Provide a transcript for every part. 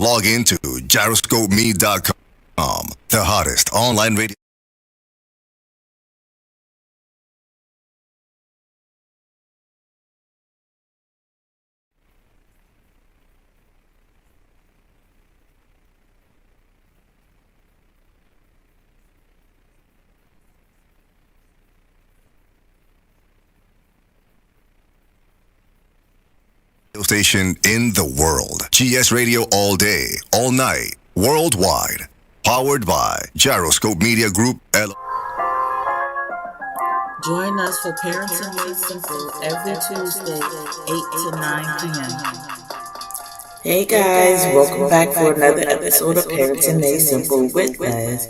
Log into gyroscopeme.com, the hottest online radio station in the world. GS Radio all day, all night, worldwide. Powered by Gyroscope Media Group. Join us for Parenting Made Simple every Tuesday, 8 to 9 p.m. Hey guys, welcome back for another episode of Parenting Made Simple with Liz.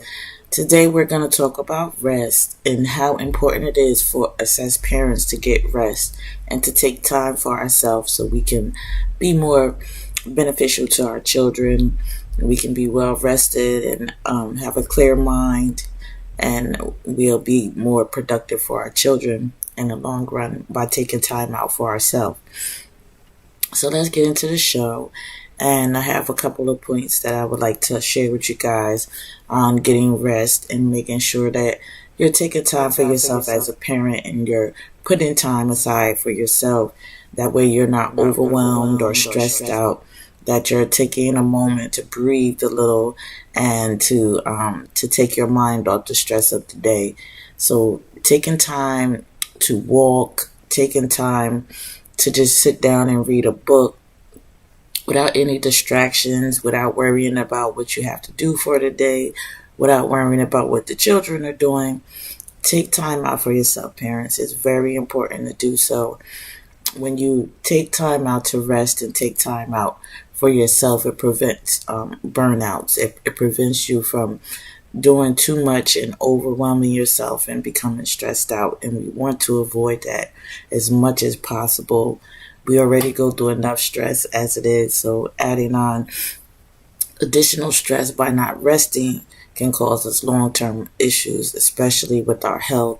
Today we're going to talk about rest and how important it is for us as parents to get rest and to take time for ourselves so we can be more beneficial to our children. We can be well rested and have a clear mind, and we'll be more productive for our children in the long run by taking time out for ourselves. So let's get into the show. And I have a couple of points that I would like to share with you guys on getting rest and making sure that you're taking time for yourself as a parent and you're putting time aside for yourself. That way you're not overwhelmed or stressed out, that you're taking a moment to breathe a little and to take your mind off the stress of the day. So taking time to walk, taking time to just sit down and read a book without any distractions, without worrying about what you have to do for the day, without worrying about what the children are doing. Take time out for yourself, parents. It's very important to do so. When you take time out to rest and take time out for yourself, it prevents burnouts. It prevents you from doing too much and overwhelming yourself and becoming stressed out. And we want to avoid that as much as possible. We already go through enough stress as it is, so adding on additional stress by not resting can cause us long-term issues, especially with our health,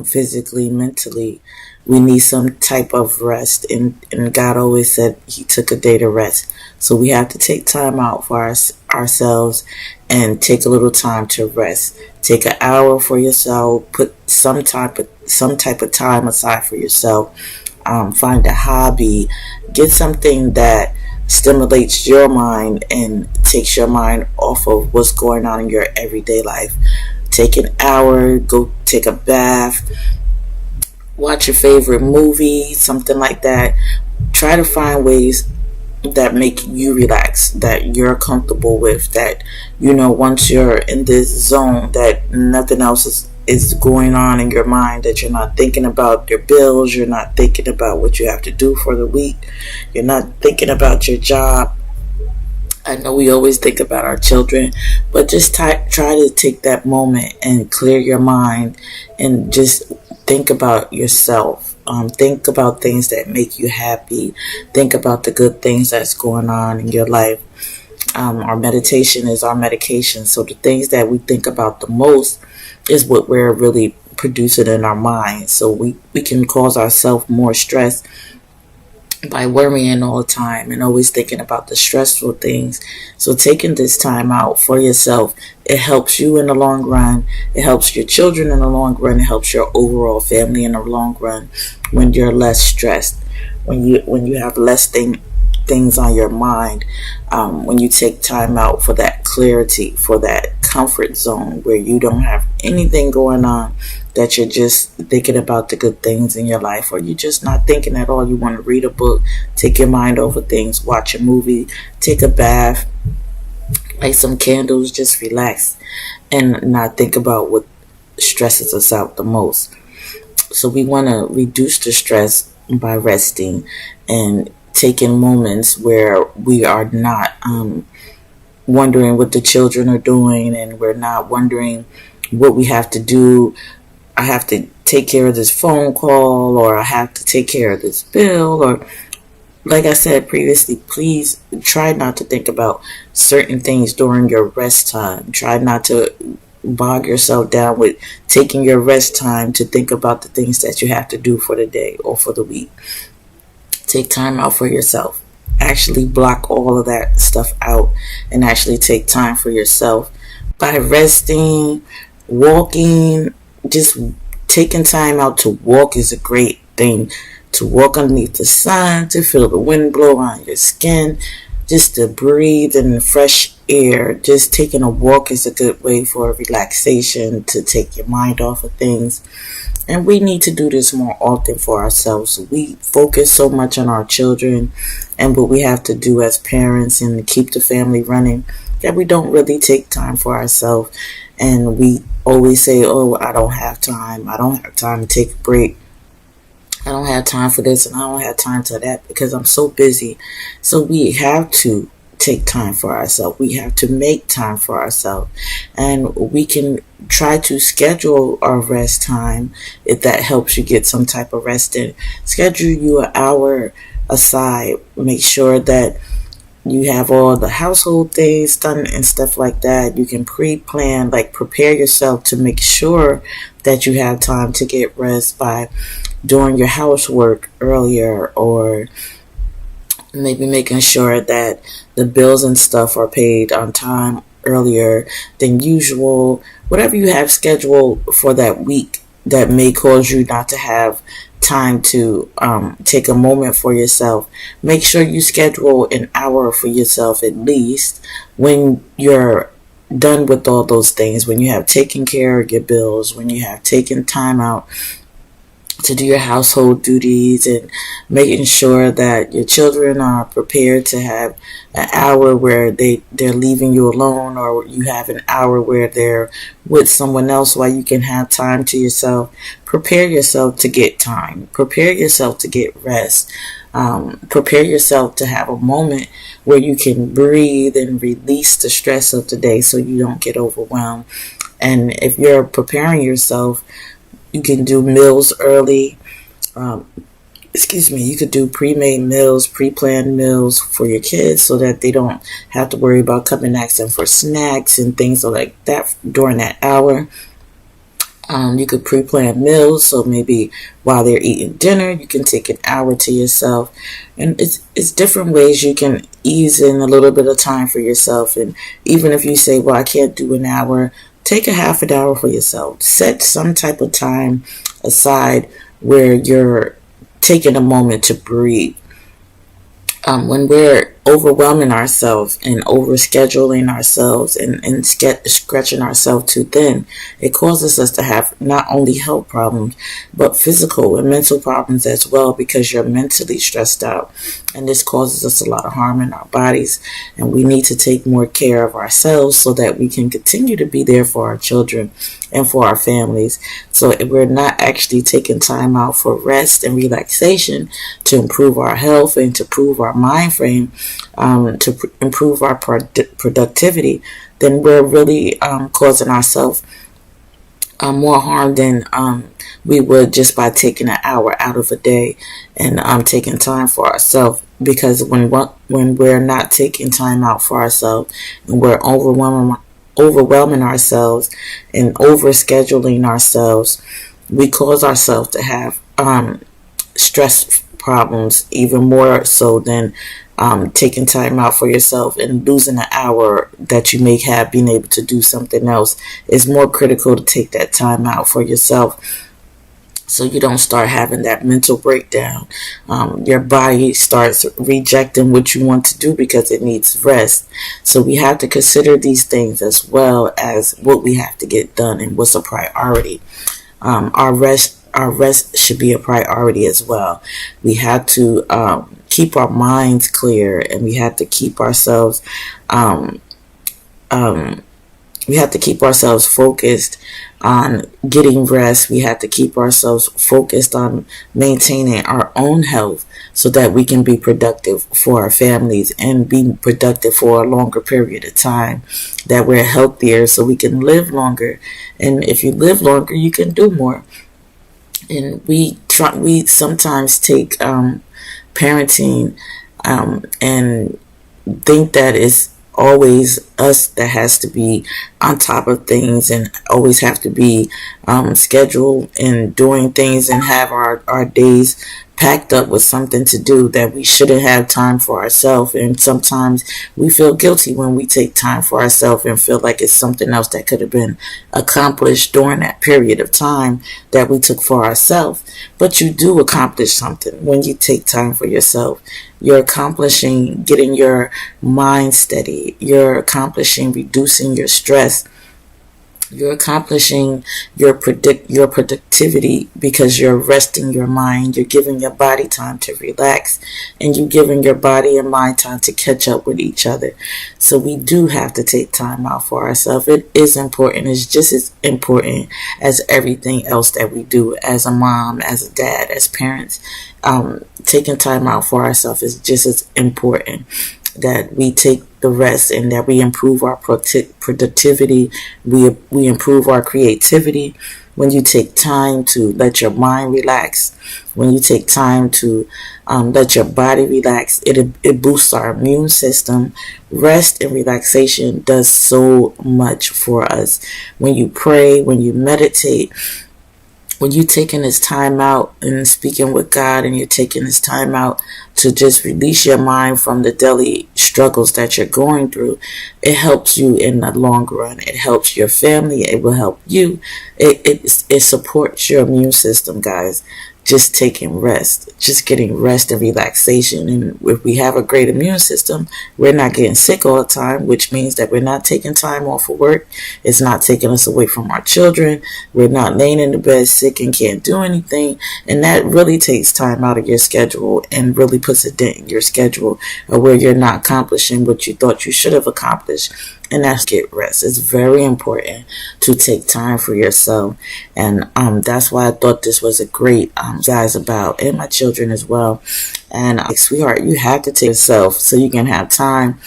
physically, mentally. We need some type of rest, and God always said He took a day to rest. So we have to take time out for ourselves and take a little time to rest. Take an hour for yourself. Put some type of time aside for yourself. Find a hobby, get something that stimulates your mind and takes your mind off of what's going on in your everyday life. Take an hour, go take a bath, watch your favorite movie, something like that. Try to find ways that make you relax, that you're comfortable with, that, once you're in this zone, that nothing else is going on in your mind, that you're not thinking about your bills, you're not thinking about what you have to do for the week, you're not thinking about your job. I know we always think about our children, but just try to take that moment and clear your mind and just think about yourself. Think about things that make you happy. Think about the good things that's going on in your life. Our meditation is our medication. So the things that we think about the most is what we're really producing in our minds. So we can cause ourselves more stress by worrying all the time and always thinking about the stressful things. So taking this time out for yourself, it helps you in the long run. It helps your children in the long run. It helps your overall family in the long run when you're less stressed, when you have less things on your mind, when you take time out for that clarity, for that comfort zone where you don't have anything going on, that you're just thinking about the good things in your life, or you're just not thinking at all. You want to read a book, take your mind over things, watch a movie, take a bath, light some candles, just relax and not think about what stresses us out the most. So we want to reduce the stress by resting and taking moments where we are not wondering what the children are doing, and we're not wondering what we have to do. I have to take care of this phone call, or I have to take care of this bill, or like I said previously, please try not to think about certain things during your rest time. Try not to bog yourself down with taking your rest time to think about the things that you have to do for the day or for the week. Take time out for yourself. actually block all of that stuff out and actually take time for yourself by resting, walking. Just taking time out to walk is a great thing. To walk underneath the sun, to feel the wind blow on your skin, just to breathe in the fresh air. Just taking a walk is a good way for relaxation, to take your mind off of things. And we need to do this more often for ourselves. We focus so much on our children and what we have to do as parents and to keep the family running that we don't really take time for ourselves. And we always say, oh, I don't have time. I don't have time to take a break. I don't have time for this and I don't have time for that because I'm so busy. So we have to take time for ourselves. We have to make time for ourselves. And we can try to schedule our rest time if that helps you get some type of rest in. Schedule you an hour aside. Make sure that you have all the household things done and stuff like that. You can pre-plan, like prepare yourself to make sure that you have time to get rest by doing your housework earlier, or maybe making sure that the bills and stuff are paid on time earlier than usual. Whatever you have scheduled for that week that may cause you not to have time to take a moment for yourself, make sure you schedule an hour for yourself at least when you're done with all those things, when you have taken care of your bills, when you have taken time out to do your household duties, and making sure that your children are prepared to have an hour where they're leaving you alone, or you have an hour where they're with someone else while you can have time to yourself. Prepare yourself to get time. Prepare yourself to get rest. Prepare yourself to have a moment where you can breathe and release the stress of the day so you don't get overwhelmed. And if you're preparing yourself, you can do meals early. You could do pre-made meals, pre-planned meals for your kids so that they don't have to worry about coming asking for snacks and things like that during that hour. You could pre-plan meals, so maybe while they're eating dinner, you can take an hour to yourself. And it's different ways you can ease in a little bit of time for yourself. And even if you say, well, I can't do an hour, take a half an hour for yourself. Set some type of time aside where you're taking a moment to breathe. When we're overwhelming ourselves and overscheduling ourselves and stretching ourselves too thin, it causes us to have not only health problems, but physical and mental problems as well, because you're mentally stressed out. And this causes us a lot of harm in our bodies. And we need to take more care of ourselves so that we can continue to be there for our children and for our families. So if we're not actually taking time out for rest and relaxation to improve our health and to improve our mind frame, to improve our productivity, then we're really causing ourselves more harm than we would just by taking an hour out of a day and taking time for ourselves. Because when we're not taking time out for ourselves and we're overwhelming ourselves and overscheduling ourselves, we cause ourselves to have stress problems even more so than taking time out for yourself and losing an hour that you may have being able to do something else. It's more critical to take that time out for yourself so you don't start having that mental breakdown. Your body starts rejecting what you want to do because it needs rest. So we have to consider these things as well as what we have to get done and what's a priority. Our rest should be a priority as well. We have to keep our minds clear, and we have to keep ourselves focused on getting rest. We have to keep ourselves focused on maintaining our own health so that we can be productive for our families and be productive for a longer period of time, that we're healthier so we can live longer. And if you live longer, you can do more. And we sometimes take parenting and think that it's always us that has to be on top of things and always have to be scheduled and doing things and have our days packed up with something to do, that we shouldn't have time for ourselves. And sometimes we feel guilty when we take time for ourselves and feel like it's something else that could have been accomplished during that period of time that we took for ourselves. But you do accomplish something when you take time for yourself. You're accomplishing getting your mind steady. You're accomplishing reducing your stress. You're accomplishing your productivity because you're resting your mind. You're giving your body time to relax, and you're giving your body and mind time to catch up with each other. So we do have to take time out for ourselves. It is important. It's just as important as everything else that we do as a mom, as a dad, as parents. Taking time out for ourselves is just as important, that we take the rest and that we improve our productivity, we improve our creativity. When you take time to let your mind relax, when you take time to let your body relax, it boosts our immune system. Rest and relaxation does so much for us. When you pray, when you meditate, when you're taking this time out and speaking with God, and you're taking this time out to just release your mind from the daily struggles that you're going through, it helps you in the long run. It helps your family. It will help you. It supports your immune system, guys. Just taking rest, just getting rest and relaxation. And if we have a great immune system, we're not getting sick all the time, which means that we're not taking time off of work. It's not taking us away from our children. We're not laying in the bed sick and can't do anything. And that really takes time out of your schedule and really puts a dent in your schedule, where you're not accomplishing what you thought you should have accomplished. And that's get rest. It's very important to take time for yourself. And that's why I thought this was a great guys about, and my children as well. And sweetheart, you have to take yourself so you can have time